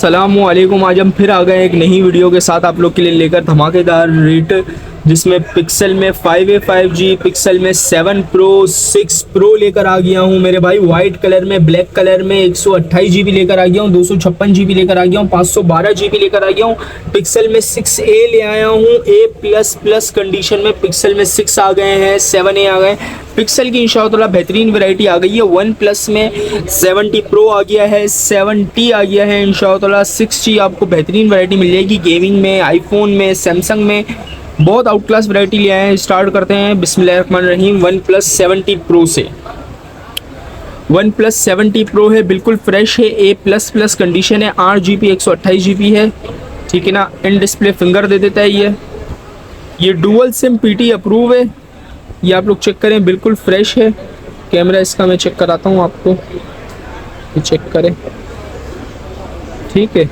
अस्सलामुअलैकुम। आज हम फिर आ गए एक नई वीडियो के साथ आप लोग के लिए लेकर धमाकेदार रेट, जिसमें पिक्सल में 5A 5G, पिक्सल में 7 प्रो 6 प्रो लेकर आ गया हूँ मेरे भाई। वाइट कलर में, ब्लैक कलर में 128 GB लेकर आ गया हूँ, 256 GB लेकर आ गया हूँ, 512 GB लेकर आ गया हूँ। पिक्सल में 6A ले आया हूँ, A++ कंडीशन में पिक्सल में 6 आ गए हैं, 7A आ गए। पिक्सल की इंशाअल्लाह बेहतरीन वैरायटी आ गई है। वन प्लस में 70 प्रो आ गया है, 7T आ गया है इंशाअल्लाह। 6G आपको बेहतरीन वैरायटी मिल जाएगी गेमिंग में, आईफोन में, सैमसंग में। बहुत आउट क्लास वैरायटी ले आए हैं। स्टार्ट करते हैं बिस्मिल्लाहिर्रहमानिर्रहीम वन प्लस 70 प्रो से। वन प्लस 70 प्रो है, बिल्कुल फ्रेश है, A++ कंडीशन है, 8GB 128 GB है, ठीक है ना। इन डिस्प्ले फिंगर दे देता है ये डुअल सिम PT अप्रूव है। ये आप लोग चेक करें, बिल्कुल फ्रेश है। कैमरा इसका मैं चेक कराता हूँ आपको, ये चेक करें, ठीक है।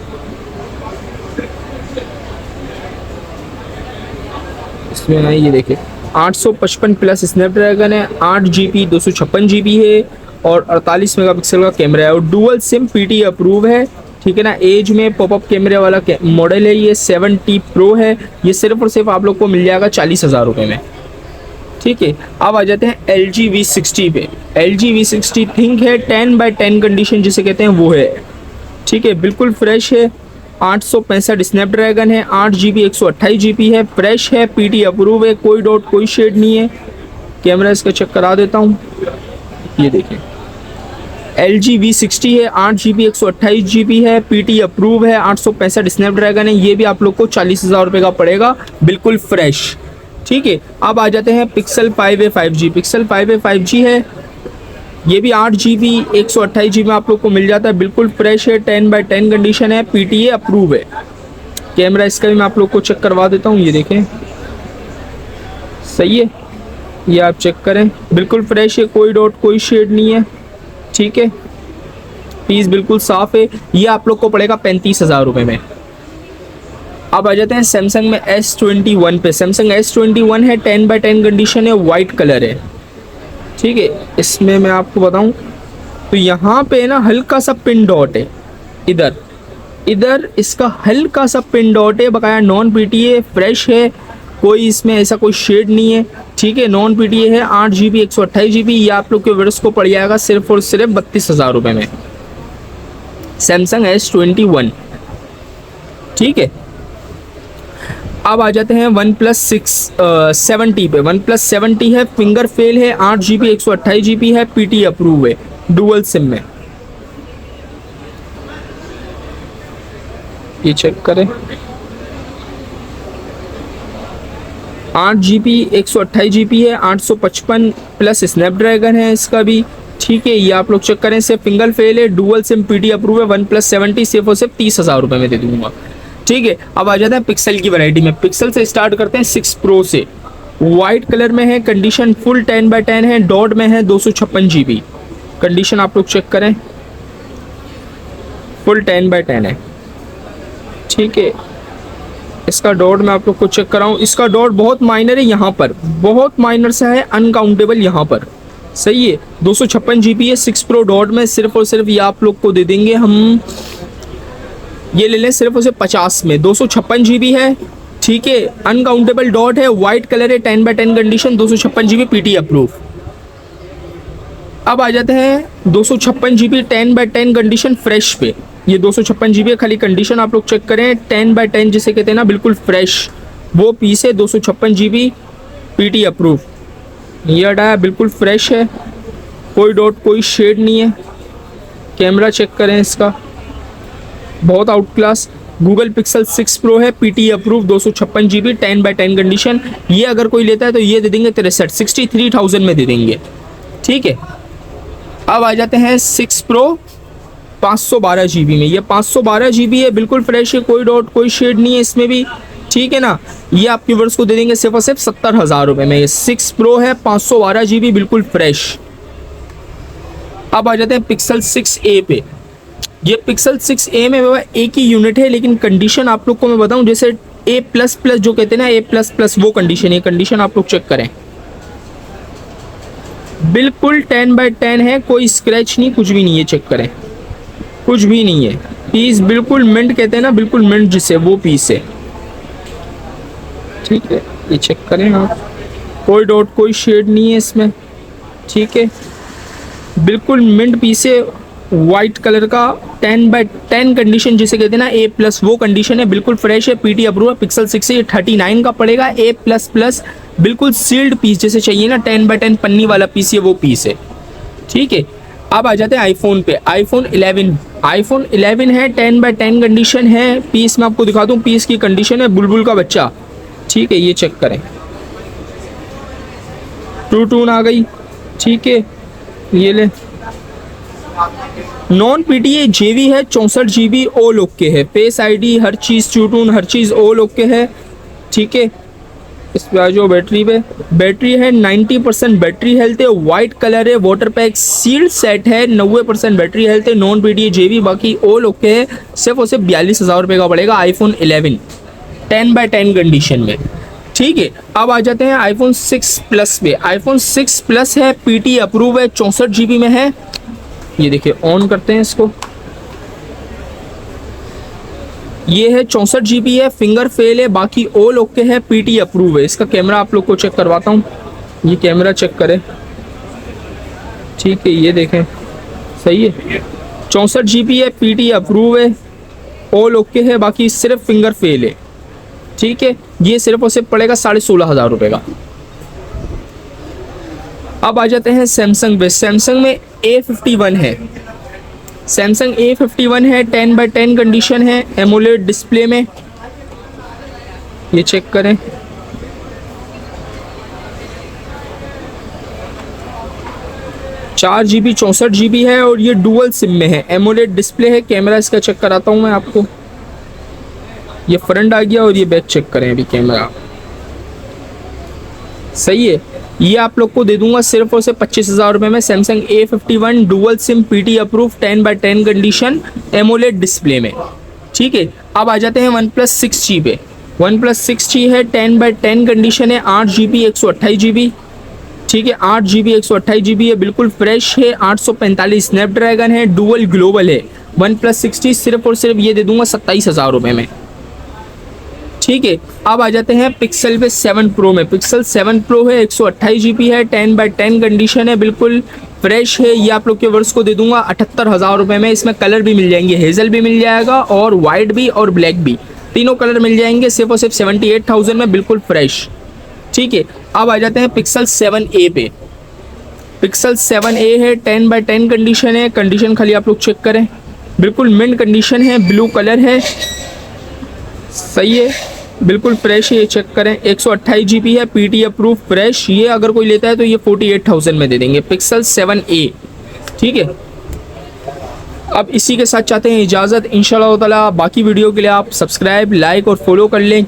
इसमें है, ये देखिए 855+ स्नैपड्रैगन है, 8GB 256 GB है और 48 मेगापिक्सल का कैमरा है और डुअल सिम PT अप्रूव है, ठीक है ना। एज में पॉपअप कैमरे वाला मॉडल है, ये 7T प्रो है। ये सिर्फ और सिर्फ आप लोग को मिल जाएगा 40,000 रुपये में, ठीक है। अब आ जाते हैं LG V60 पे। LG V60 थिंक है, 10/10 कंडीशन जिसे कहते हैं वो है, ठीक है, बिल्कुल फ्रेश है। 865 स्नैपड्रैगन है, 8GB 128 GB है, फ्रेश है, PT अप्रूव है, कोई डॉट कोई शेड नहीं है। कैमरा इसका चेक करा देता हूँ, ये देखिए LG V60 है, 8GB 128 GB है, PT अप्रूव है, 865 स्नैपड्रैगन है। ये भी आप लोग को 40,000 रुपये का पड़ेगा, बिल्कुल फ्रेश, ठीक है। अब आ जाते हैं pixel 5A 5G। Pixel 5A 5G है, ये भी 8GB 128 GB में आप लोग को मिल जाता है, बिल्कुल फ्रेश है, 10/10 कंडीशन है, PTA अप्रूव है। कैमरा इसका भी मैं आप लोग को चेक करवा देता हूँ, ये देखें, सही है, ये आप चेक करें, बिल्कुल फ्रेश है, कोई डॉट कोई शेड नहीं है, ठीक है। पीस बिल्कुल साफ है। ये आप लोग को पड़ेगा 35,000 रुपये में। अब आ जाते हैं सैमसंग में S21 पे। सैमसंग S21 है, 10/10 कंडीशन है, वाइट कलर है, ठीक है। इसमें मैं आपको बताऊं तो यहाँ पे ना हल्का सा पिन डॉट है, इधर इसका हल्का सा पिन डॉट है, बकाया नॉन PTA फ्रेश है, कोई इसमें ऐसा कोई शेड नहीं है, ठीक है। नॉन PTA है, 8GB 128 GB। ये आप लोग के व्यूअर्स को पड़ जाएगा सिर्फ और सिर्फ 32,000 रुपये में, सैमसंग S21, ठीक है। अब आ जाते हैं वन प्लस 70 पे। वन प्लस 70 है, फिंगर फेल है, 8GB 128 GB है, PT अप्रूव है, डुअल सिम में। ये चेक करें, 8GB 128 GB है, 855+ स्नैपड्रैगन है इसका भी, ठीक है। ये आप लोग चेक करें, सिर्फ फिंगर फेल है, डुअल सिम PT अप्रूव है। वन प्लस 70 सिर्फ और सिर्फ 30,000 रुपये में दे दूंगा, ठीक है। अब आ जाते हैं पिक्सल की वैरायटी में। पिक्सल से स्टार्ट करते हैं 6 प्रो से। वाइट कलर में है, कंडीशन फुल 10/10 है, डॉट में है 256 GB। कंडीशन आप लोग चेक करें, फुल 10/10 है, ठीक है। इसका डॉट मैं आप लोग को चेक कराऊं, इसका डॉट बहुत माइनर है, यहाँ पर बहुत माइनर सा है, अनकाउंटेबल यहाँ पर, सही है। 256 GB है 6 प्रो डॉट में। सिर्फ और सिर्फ ये आप लोग को दे देंगे हम, ये ले लें सिर्फ उसे 50 में। 256 GB है, ठीक है, अनकाउंटेबल डॉट है, वाइट कलर है, 10/10 कंडीशन, 256 GB PT अप्रूव। अब आ जाते हैं 256 GB 10/10 कंडीशन फ्रेश पे। ये 256 GB खाली कंडीशन आप लोग चेक करें, 10/10 जिसे कहते हैं ना, बिल्कुल फ्रेश वो पीस है, 256 GB PT अप्रूव। ये हटाया, बिल्कुल फ्रेश है, कोई डॉट कोई शेड नहीं है। कैमरा चेक करें इसका, बहुत out class. Google pixel 6 pro है, PT अप्रूव, 256 GB 10/10 कंडीशन। ये अगर कोई लेता है तो ये दे देंगे 63,000 में दे देंगे, ठीक है। अब आ जाते हैं 6 प्रो 512 GB में। ये 512 GB है, बिल्कुल फ्रेश है, कोई डॉट कोई शेड नहीं है इसमें भी, ठीक है ना। ये आपके व्यूअर्स को दे देंगे सिर्फ और सिर्फ 70,000 रुपये में। ये 6 प्रो है, 512 GB, बिल्कुल फ्रेश। अब आ जाते हैं पिक्सल 6A पे। ये पिक्सल 6A में एक ही यूनिट है, लेकिन कंडीशन आप लोग को मैं बताऊं, जैसे A++ जो कहते हैं ना, A++ वो कंडीशन है। कंडीशन आप लोग चेक करें, बिल्कुल 10/10 है, कोई स्क्रैच नहीं, कुछ भी नहीं है, चेक करें, कुछ भी नहीं है, पीस बिल्कुल मिंट कहते हैं ना, बिल्कुल मिंट जिसे, वो पीस है। ठीक है, ये चेक करें आप, कोई डॉट कोई शेड नहीं है इसमें। ठीक है, बिल्कुल मिंट पीस है, वाइट कलर का, 10/10 कंडीशन जिसे कहते हैं ना, A+, वो कंडीशन है, बिल्कुल फ्रेश है, PT अप्रूव है, पिक्सल 6 से, ये 39 का पड़ेगा, A++, बिल्कुल सील्ड पीस जैसे चाहिए ना, 10/10 पन्नी वाला पीस, ये वो पीस है। ठीक है, अब आ जाते हैं आईफोन पे। आईफोन 11 है, 10/10 कंडीशन है, पीस मैं आपको दिखा दूं, पीस की कंडीशन है बुलबुल का बच्चा। ठीक है, ये चेक करें, ट्रू टून आ गई। ठीक है, ये ले, नॉन PTA JV है, 64 GB ऑल ओके है, फेस ID हर चीज़ ट्रू टून, हर चीज़ ऑल ओके है। ठीक है, इस पे आ जाओ बैटरी पे। बैटरी है 90% बैटरी हेल्थ है, वाइट कलर है, वाटर पैक सील्ड सेट है, 90% बैटरी हेल्थ है, नॉन PTA JV, बाकी ऑल ओके है। सिर्फ और सिर्फ 42,000 रुपये का पड़ेगा आईफोन 11 10/10 कंडीशन में। ठीक है, अब आ जाते हैं आईफोन 6 प्लस पे। आईफोन 6 प्लस है, PT अप्रूव है, 64 GB में है। ये देखिए, ऑन करते हैं इसको, ये है 64 GB है, फिंगर फेल है, बाकी ऑल ओके है, PT अप्रूव है। इसका कैमरा आप लोग को चेक करवाता हूँ, ये कैमरा चेक करें। ठीक है, ये देखें, सही है, 64 GB है, PT अप्रूव है, ऑल ओके है, बाकी सिर्फ फिंगर फेल है। ठीक है, ये सिर्फ और सिर्फ पड़ेगा 16,500 रुपये का। अब आ जाते हैं सैमसंग पे। सैमसंग में A51 है, सैमसंग A51 है, 10/10 कंडीशन है, एमोलेड डिस्प्ले में। ये चेक करें, चार GB 64 GB है, और ये डुअल सिम में है, एमोलेड डिस्प्ले है। कैमरा इसका चेक कराता हूँ मैं आपको, ये फ्रंट आ गया, और ये बैक चेक करें अभी, कैमरा सही है। ये आप लोग को दे दूंगा सिर्फ और सिर्फ 25,000 रुपये में। Samsung A51 dual SIM, PT approve, 10/10 condition, AMOLED display में। ठीक है, अब आ जाते हैं OnePlus 6G पे। OnePlus 6G है, 10/10 कंडीशन है, 8 GB 128 GB। ठीक है, 8 GB 128 GB है, बिल्कुल फ्रेश है, 845 स्नैपड्रैगन है, डुअल ग्लोबल है। OnePlus 6G सिर्फ और सिर्फ ये दे दूंगा 27,000 रुपये में। ठीक है, अब आ जाते हैं पिक्सल पे 7 Pro में। पिक्सल 7 Pro है, 128 GB है, 10/10 कंडीशन है, बिल्कुल फ्रेश है। ये आप लोग के वर्ष को दे दूंगा 78,000 रुपये में। इसमें कलर भी मिल जाएंगे, हेजल भी मिल जाएगा, और वाइट भी, और ब्लैक भी, तीनों कलर मिल जाएंगे सिर्फ और सिर्फ 78,000 में, बिल्कुल फ्रेश। ठीक है, अब आ जाते हैं पिक्सल 7A पे। पिक्सल 7A है, 10/10 कंडीशन है, कंडीशन खाली आप लोग चेक करें, बिल्कुल मिंट कंडीशन है, ब्लू कलर है, सही है, बिल्कुल फ्रेश है। ये चेक करें, 128 GB है, PT अप्रूव, फ्रेश। ये अगर कोई लेता है तो ये 48,000 में दे देंगे, पिक्सल 7A। ठीक है, अब इसी के साथ चाहते हैं इजाज़त। इंशाल्लाह ताला बाकी वीडियो के लिए आप सब्सक्राइब, लाइक और फॉलो कर लें।